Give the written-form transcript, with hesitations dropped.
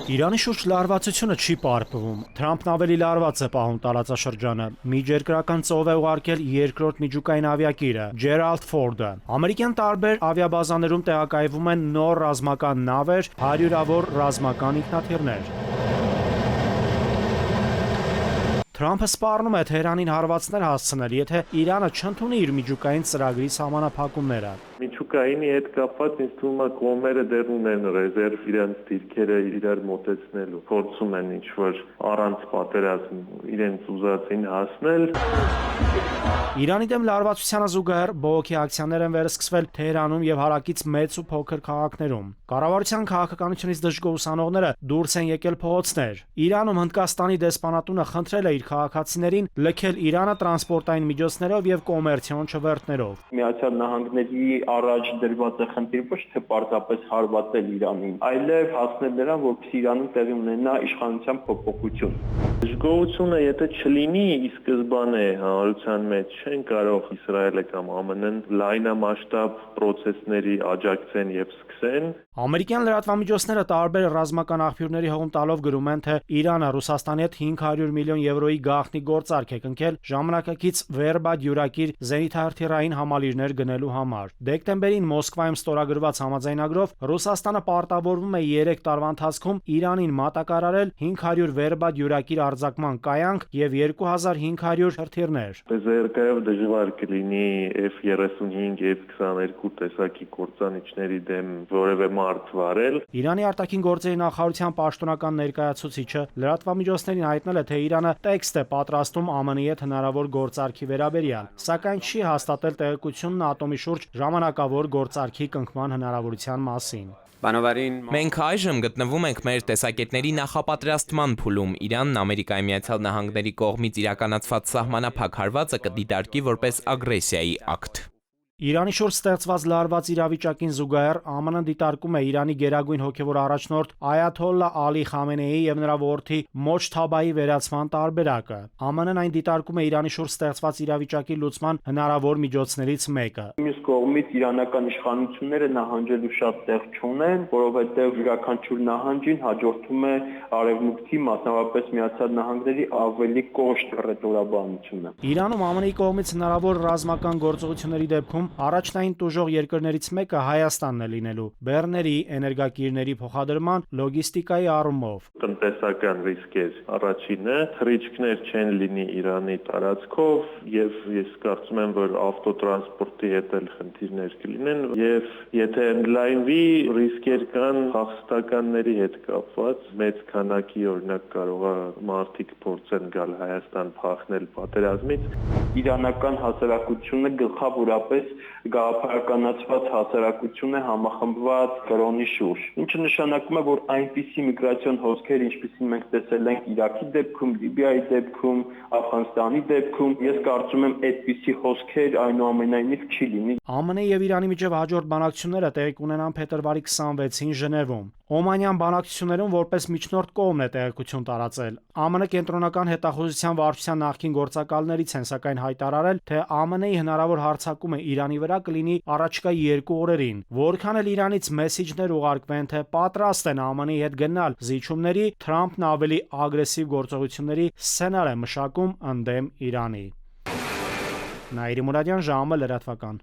Իրանի շուրջ լարվածությունը չի պարպվում։ Թրամփն ավելի լարված է պահում տարածաշրջանը։ Միջերկրական ծով է ուղարկել երկրորդ միջուկային ավիակիրը՝ Ջերալդ Ֆորդը։ Ամերիկյան տարբեր ավիաբազաներում տեղակայվում են նոր ռազմական նավեր, հարյուրավոր ռազմական ինքնաթիռներ։ Թրամփը սպառնում է Թեհրանին հարվածներ հասցնել, եթե Իրանը չընդունի իր միջուկային ծրագրի սահմանափակումները։ Միջուկայինի հետ կապված ինձ թվում է կողմերը դեռ ունեն ռեզերվ իրենց դիրքերը իրար մոտեցնելու, փորձում են ինչ-որ առանց պատերազմ իրենց ուզածին հասնել։ Իրանի դեմ լարվածությանը զուգահեռ բողոքի ակցիաներ են վերսկսվել Թեհրանում եւ հարակից մեծ ու փոքր քաղաքներում։ Կառավարության քաղաքականությունից դժգոհ ուսանողները դուրս են եկել փողոցներ։ Իրանում Հնդկաստանի դեսպանատունը խնդրել է իր քաղաքացիներին լքել Իրանը տրանսպորտային միջոցներով եւ կոմերցիոն չվերթներով։ Միացյալ Նահանգների առաջ դրված է խնդիր ոչ թե պարզապես հարվածել Իրանին, այլև հասնել նրան, որպեսզի Իրանում տեղի ունենա իշխանության փոփոխություն։ Դժգոհությունը եթե չլինի ի սկզբանե հանրության մեջ չեն կարող Իսրայելը կամ ԱՄՆ-ն լայնամասշտաբ պրոցեսների աջակցեն եւ սկսեն։ Ամերիկյան լրատվամիջոցները տարբեր ռազմական աղբյուրների հողում տալով գրում են, թե Իրանը Ռուսաստանի հետ 500 միլիոն եվրոյի գաղտնի գործարք է կնքել ժամանակակից Վերբա դյուրակիր զենիթահրթիռային համալիրներ գնելու համար։ Դեկտեմբերին Մոսկվայում ստորագրված համաձայնագրով Ռուսաստանը պարտավորվում է 3 տարվա ընթացքում Իրանին մատակարարել 500 Վերբա դյուրակիր արձակման կայանք եւ 2500 հրթիռներ։ Զերկայով դժվար կլինի F-35, F-22 տեսակի կործանիչների դեմ որևէ մարդ վարել։ Իրանի արտաքին գործերի նախարարության պաշտոնական ներկայացուցիչը լրատվամիջոցներին հայտնել է, թե Իրանը տեքստ է պատրաստում ԱՄՆ-ի հետ հնարավոր գործարքի վերաբերյալ, սակայն չի հաստատել տեղեկությունն ատոմի շուրջ ժամանակավոր գործարքի կնքման հնարավորության մասին։ Մենք այժմ գտնվում ենք մեր տեսակետների նախապատրաստման փուլում։ Իրանն Ամերիկայի Միացյալ Նահանգների կողմից իրականացված սահմանափակ հարվածը կդիտարկի որպես ագրեսիայի ակտ։ Իրանի շուրջ ստեղծված լարված իրավիճակին զուգահեռ ԱՄՆ-ն դիտարկում է Իրանի գերագույն հոգևոր առաջնորդ Այաթոլլա Ալի Խամենեիի եւ նրա որդի Մոջթաբայի վերացման տարբերակը։ ԱՄՆ-ն այն դիտարկում է Իրանի շուրջ ստեղծված իրավիճակի լուծման հնարավոր միջոցներից մեկը։ Մյուս կողմից իրանական իշխանությունները նահանջելու շատ տեղ չունեն, որովհետև յուրաքանչյուր նահանջին հաջորդում է արևմուտքի, մասնավորապես Միացյալ Նահանգների ավելի կոշտ ռետորաբանությունը։ Իրանում ԱՄՆ-ի կողմից հնարավոր ռազմական գործողությունների դեպքում առաջնային տուժող երկրներից մեկը Հայաստանն է լինելու բեռների, էներգակիրների փոխադրման, լոգիստիկայի առումով։ Տնտեսական ռիսկեր առաջինը, թռիչքներ չեն լինի Իրանի տարածքով եւ ես կարծում եմ, որ ավտոտրանսպորտի հետ էլ խնդիրներ կլինեն եւ եթե ընդլայնվի ռիսկեր կան հաղթականների հետ կապված, մեծ քանակի օրինակ կարող է մարդիկ փորձեն գալ Հայաստան փախնել պատերազմից։ Իրանական հասարակությունը գլխավորապես գաղափարականացված հասարակություն է համախմբված կրոնի շուրջ, ինչը նշանակում է, որ այնպիսի միգրացիոն հոսքեր, ինչպիսին մենք տեսել ենք Իրաքի դեպքում, Լիբիայի դեպքում, Աֆղանստանի դեպքում, ես կարծում եմ այդպիսի հոսքեր այնուամենայնիվ չի լինի։ ԱՄՆ-ի եւ Իրանի միջև հաջորդ բանակցությունները տեղի կունենան փետրվարի 26-ին Ժնևում։ Օմանյան բանակցություններում որպես միջնորդ կողմն է տեղեկություն տարածել։ ԱՄՆ կենտրոնական հետախուզության վարչության նախկին գործակալներից են սակայն հայտարարել, թե ԱՄՆ-ի հնարավոր հարձակումը Իրանի վրա կլինի առաջիկա 2 օրերին։ Որքան էլ Իրանից մեսիջներ ուղարկվեն, թե պատրաստ են ԱՄՆ-ի հետ գնալ զիջումների, Թրամփն ավելի ագրեսիվ գործողությունների սցենար է մշակում ընդդեմ Իրանի։ Նաիրի Մուրադյան, ժամը լրատվական։